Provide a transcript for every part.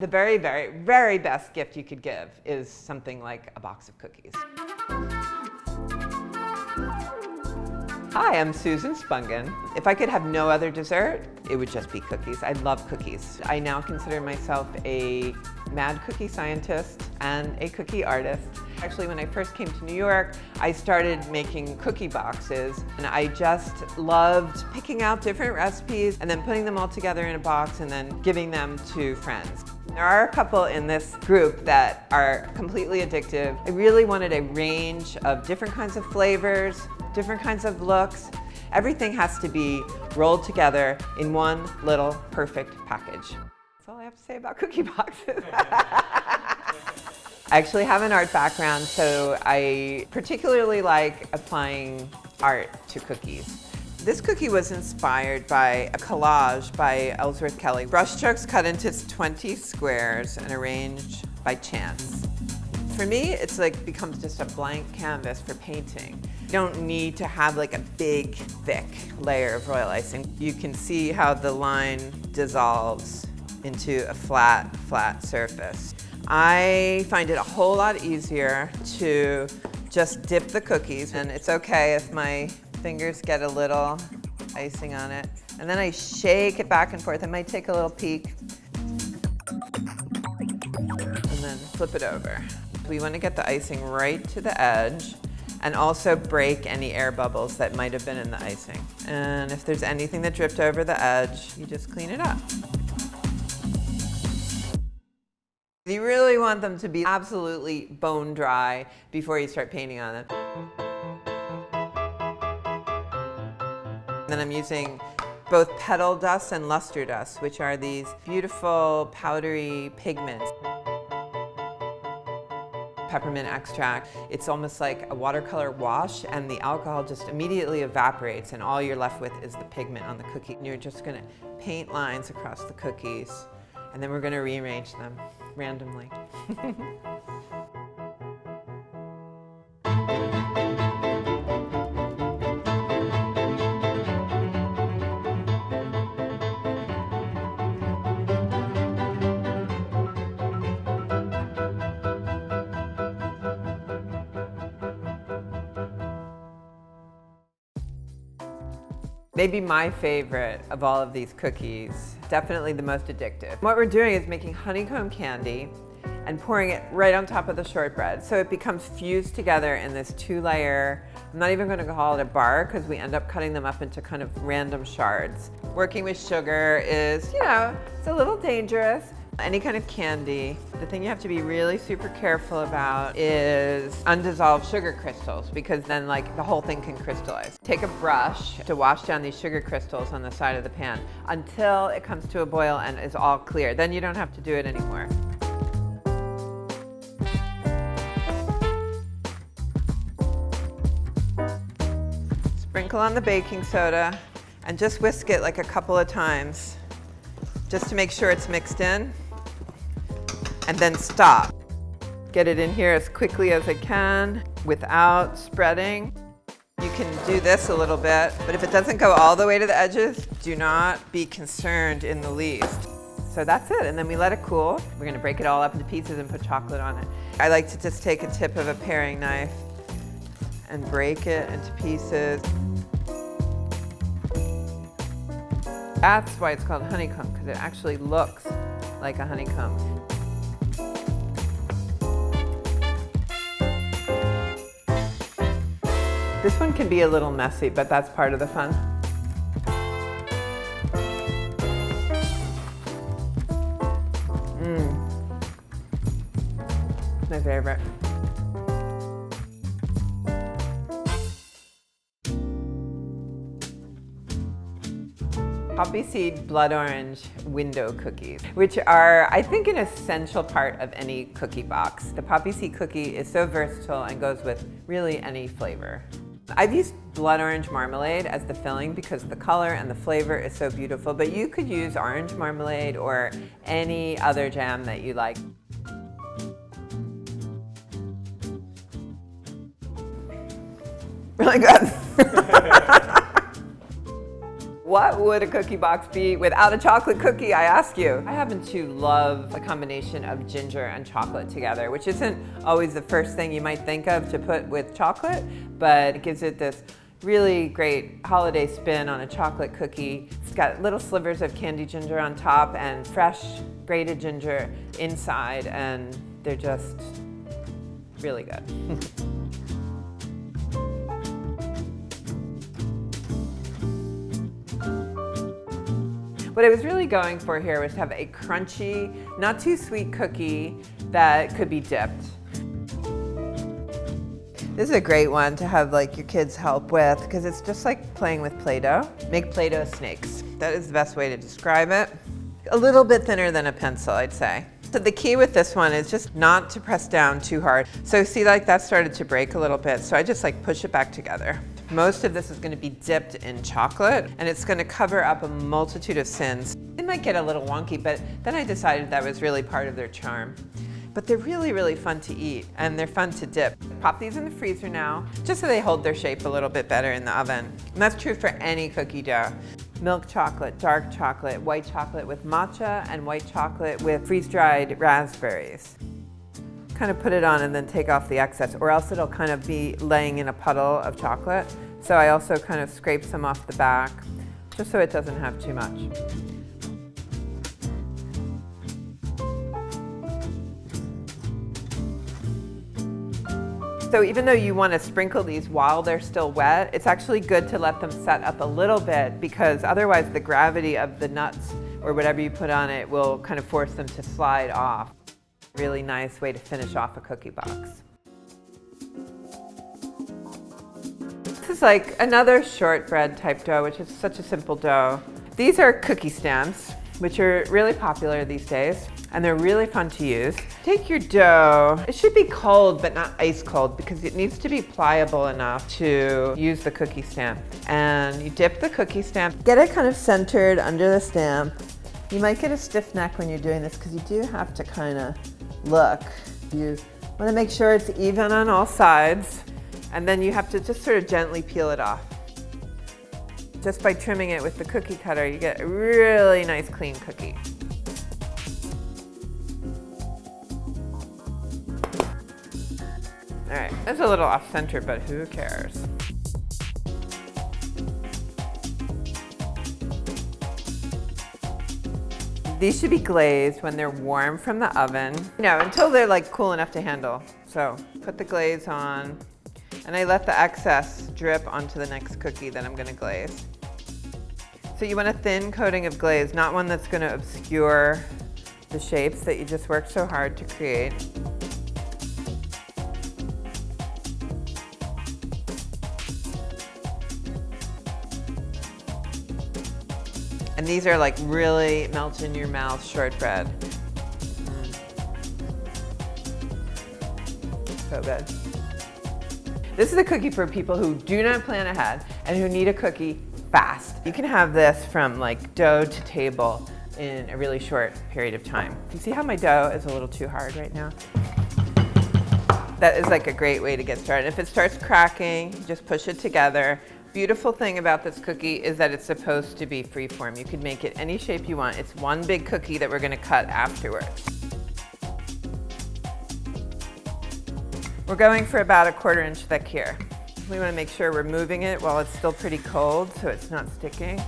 The very, very, very best gift you could give is something like a box of cookies. Hi, I'm Susan Spungen. If I could have no other dessert, it would just be cookies. I love cookies. I now consider myself a mad cookie scientist and a cookie artist. Actually, when I first came to New York, I started making cookie boxes, and I just loved picking out different recipes and then putting them all together in a box and then giving them to friends. There are a couple in this group that are completely addictive. I really wanted a range of different kinds of flavors, different kinds of looks. Everything has to be rolled together in one little perfect package. That's all I have to say about cookie boxes. I actually have an art background, so I particularly like applying art to cookies. This cookie was inspired by a collage by Ellsworth Kelly. Brushstrokes cut into 20 squares and arranged by chance. For me, it's like becomes just a blank canvas for painting. You don't need to have like a big, thick layer of royal icing. You can see how the line dissolves into a flat surface. I find it a whole lot easier to just dip the cookies, and it's okay if my fingers get a little icing on it. And then I shake it back and forth. I might take a little peek and then flip it over. We want to get the icing right to the edge and also break any air bubbles that might have been in the icing. And if there's anything that dripped over the edge, you just clean it up. You really want them to be absolutely bone dry before you start painting on them. Then I'm using both petal dust and luster dust, which are these beautiful powdery pigments. Peppermint extract. It's almost like a watercolor wash, and the alcohol just immediately evaporates, and all you're left with is the pigment on the cookie. And you're just gonna paint lines across the cookies, and then we're gonna rearrange them randomly. Maybe my favorite of all of these cookies, definitely the most addictive. What we're doing is making honeycomb candy and pouring it right on top of the shortbread. So it becomes fused together in this 2-layer, I'm not even gonna call it a bar because we end up cutting them up into kind of random shards. Working with sugar is, it's a little dangerous. Any kind of candy, the thing you have to be really super careful about is undissolved sugar crystals, because then the whole thing can crystallize. Take a brush to wash down these sugar crystals on the side of the pan until it comes to a boil and is all clear. Then you don't have to do it anymore. Sprinkle on the baking soda and just whisk it like a couple of times just to make sure it's mixed in. And then stop. Get it in here as quickly as I can without spreading. You can do this a little bit, but if it doesn't go all the way to the edges, do not be concerned in the least. So that's it, and then we let it cool. We're gonna break it all up into pieces and put chocolate on it. I like to just take a tip of a paring knife and break it into pieces. That's why it's called honeycomb, because it actually looks like a honeycomb. This one can be a little messy, but that's part of the fun. My favorite. Poppy seed blood orange window cookies, which are, I think, an essential part of any cookie box. The poppy seed cookie is so versatile and goes with really any flavor. I've used blood orange marmalade as the filling because the color and the flavor is so beautiful, but you could use orange marmalade or any other jam that you like. Really good. What would a cookie box be without a chocolate cookie, I ask you? I happen to love a combination of ginger and chocolate together, which isn't always the first thing you might think of to put with chocolate, but it gives it this really great holiday spin on a chocolate cookie. It's got little slivers of candied ginger on top and fresh grated ginger inside, and they're just really good. What I was really going for here was to have a crunchy, not too sweet cookie that could be dipped. This is a great one to have like your kids help with because it's just like playing with Play-Doh. Make Play-Doh snakes. That is the best way to describe it. A little bit thinner than a pencil, I'd say. So the key with this one is just not to press down too hard. So see, like that started to break a little bit, so I just like push it back together. Most of this is going to be dipped in chocolate, and it's going to cover up a multitude of sins. It might get a little wonky, but then I decided that was really part of their charm. But they're really, really fun to eat, and they're fun to dip. Pop these in the freezer now, just so they hold their shape a little bit better in the oven. And that's true for any cookie dough. Milk chocolate, dark chocolate, white chocolate with matcha, and white chocolate with freeze-dried raspberries. Kind of put it on and then take off the excess, or else it'll kind of be laying in a puddle of chocolate. So I also kind of scrape some off the back, just so it doesn't have too much. So even though you want to sprinkle these while they're still wet, it's actually good to let them set up a little bit, because otherwise the gravity of the nuts or whatever you put on it will kind of force them to slide off. Really nice way to finish off a cookie box. This is like another shortbread type dough, which is such a simple dough. These are cookie stamps, which are really popular these days, and they're really fun to use. Take your dough. It should be cold, but not ice cold, because it needs to be pliable enough to use the cookie stamp. And you dip the cookie stamp. Get it kind of centered under the stamp. You might get a stiff neck when you're doing this, because you do have to kind of look. You want to make sure it's even on all sides, and then you have to just sort of gently peel it off. Just by trimming it with the cookie cutter, you get a really nice clean cookie. All right, that's a little off center, but who cares? These should be glazed when they're warm from the oven, until they're like cool enough to handle. So put the glaze on, and I let the excess drip onto the next cookie that I'm gonna glaze. So you want a thin coating of glaze, not one that's gonna obscure the shapes that you just worked so hard to create. And these are like really melt in your mouth shortbread. So good. This is a cookie for people who do not plan ahead and who need a cookie fast. You can have this from like dough to table in a really short period of time. You see how my dough is a little too hard right now? That is like a great way to get started. If it starts cracking, just push it together. Beautiful thing about this cookie is that it's supposed to be freeform. You can make it any shape you want. It's one big cookie that we're gonna cut afterwards. We're going for about a 1/4 inch thick here. We wanna make sure we're moving it while it's still pretty cold so it's not sticking.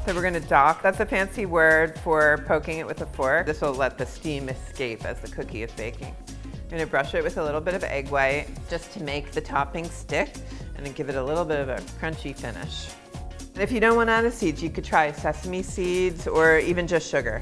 So we're gonna dock. That's a fancy word for poking it with a fork. This will let the steam escape as the cookie is baking. I'm gonna brush it with a little bit of egg white just to make the topping stick and then give it a little bit of a crunchy finish. And if you don't want to add seeds, you could try sesame seeds or even just sugar.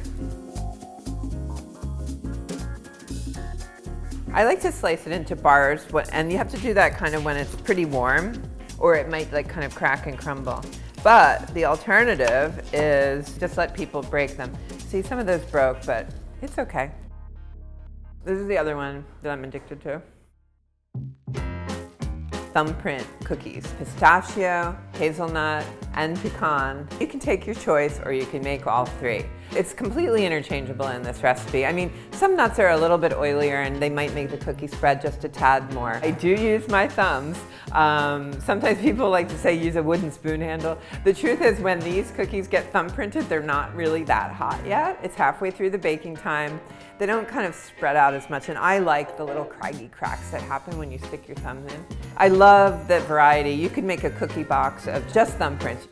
I like to slice it into bars, and you have to do that kind of when it's pretty warm, or it might like kind of crack and crumble. But the alternative is just let people break them. See, some of those broke, but it's okay. This is the other one that I'm addicted to. Thumbprint cookies. Pistachio, hazelnut, and pecan. You can take your choice or you can make all three. It's completely interchangeable in this recipe. I mean, some nuts are a little bit oilier and they might make the cookie spread just a tad more. I do use my thumbs. Sometimes people like to say use a wooden spoon handle. The truth is when these cookies get thumbprinted, they're not really that hot yet. It's halfway through the baking time. They don't kind of spread out as much, and I like the little craggy cracks that happen when you stick your thumbs in. I love the variety. You could make a cookie box of just thumbprints.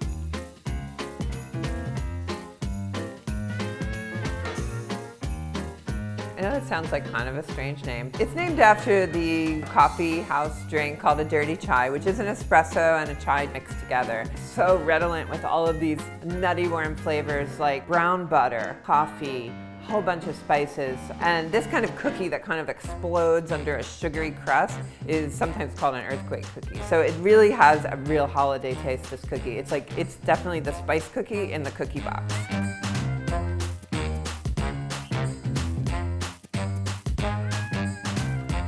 I know it sounds like kind of a strange name. It's named after the coffee house drink called a dirty chai, which is an espresso and a chai mixed together. So redolent with all of these nutty warm flavors like brown butter, coffee, a whole bunch of spices. And this kind of cookie that kind of explodes under a sugary crust is sometimes called an earthquake cookie. So it really has a real holiday taste, this cookie. It's definitely the spice cookie in the cookie box.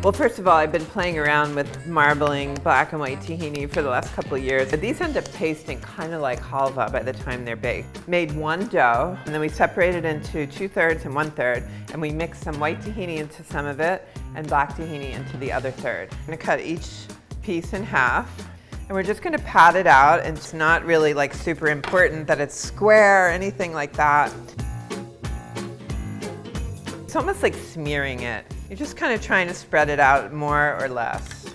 Well, first of all, I've been playing around with marbling black and white tahini for the last couple of years. These end up tasting kind of like halva by the time they're baked. Made one dough, and then we separated into 2/3 and 1/3, and we mixed some white tahini into some of it and black tahini into the other third. I'm gonna cut each piece in half, and we're just gonna pat it out, and it's not really like super important that it's square or anything like that. It's almost like smearing it. You're just kind of trying to spread it out more or less.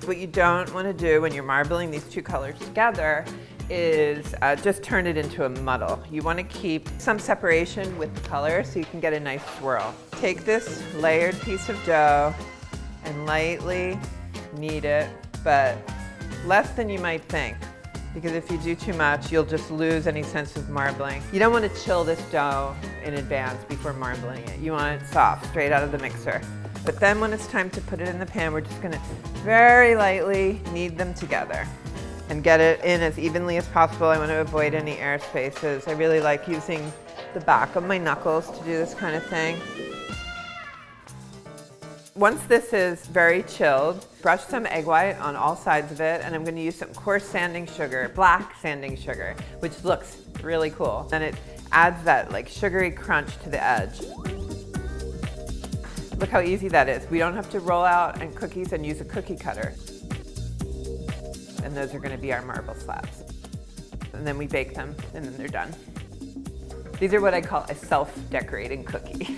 What you don't want to do when you're marbling these two colors together is just turn it into a muddle. You want to keep some separation with the color so you can get a nice swirl. Take this layered piece of dough and lightly knead it, but less than you might think. Because if you do too much, you'll just lose any sense of marbling. You don't want to chill this dough in advance before marbling it. You want it soft, straight out of the mixer. But then when it's time to put it in the pan, we're just gonna very lightly knead them together and get it in as evenly as possible. I want to avoid any air spaces. I really like using the back of my knuckles to do this kind of thing. Once this is very chilled, brush some egg white on all sides of it, and I'm going to use some coarse sanding sugar, black sanding sugar, which looks really cool. And it adds that like sugary crunch to the edge. Look how easy that is. We don't have to roll out and cookies and use a cookie cutter. And those are going to be our marble slabs. And then we bake them, and then they're done. These are what I call a self-decorating cookie.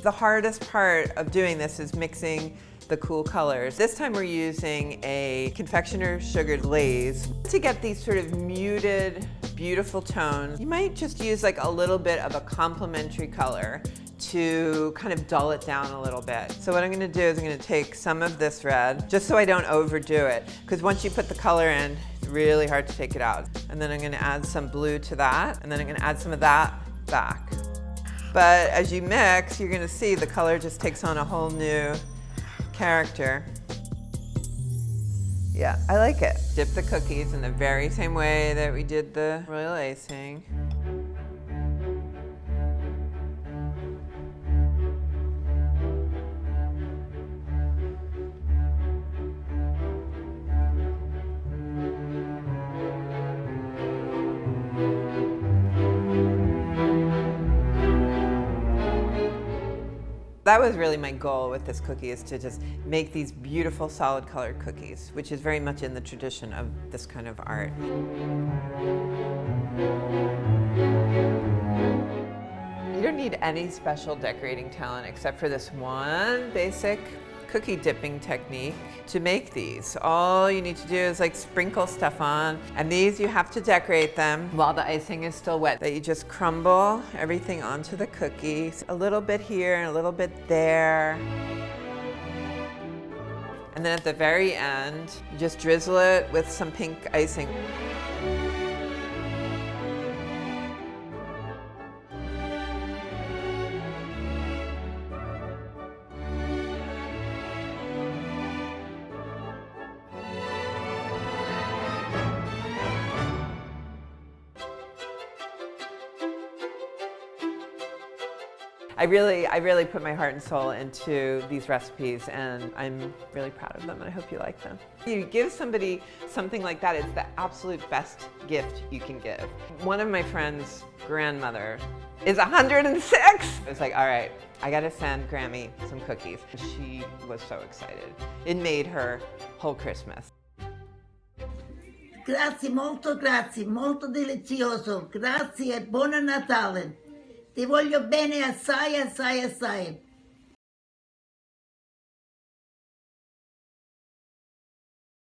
The hardest part of doing this is mixing the cool colors. This time we're using a confectioner sugar glaze to get these sort of muted, beautiful tones. You might just use like a little bit of a complementary color to kind of dull it down a little bit. So what I'm gonna do is I'm gonna take some of this red, just so I don't overdo it, because once you put the color in, it's really hard to take it out. And then I'm gonna add some blue to that, and then I'm gonna add some of that back. But as you mix, you're gonna see the color just takes on a whole new character. Yeah, I like it. Dip the cookies in the very same way that we did the royal icing. That was really my goal with this cookie, is to just make these beautiful solid colored cookies, which is very much in the tradition of this kind of art. You don't need any special decorating talent except for this one basic cookie dipping technique to make these. All you need to do is like sprinkle stuff on, and these you have to decorate them while the icing is still wet. That you just crumble everything onto the cookies, a little bit here and a little bit there. And then at the very end, you just drizzle it with some pink icing. I really put my heart and soul into these recipes, and I'm really proud of them, and I hope you like them. You give somebody something like that, it's the absolute best gift you can give. One of my friends' grandmother is 106. It's like, all right, I gotta send Grammy some cookies. She was so excited. It made her whole Christmas. Grazie, molto delizioso. Grazie e buon Natale. Ti voglio bene assai, assai, assai.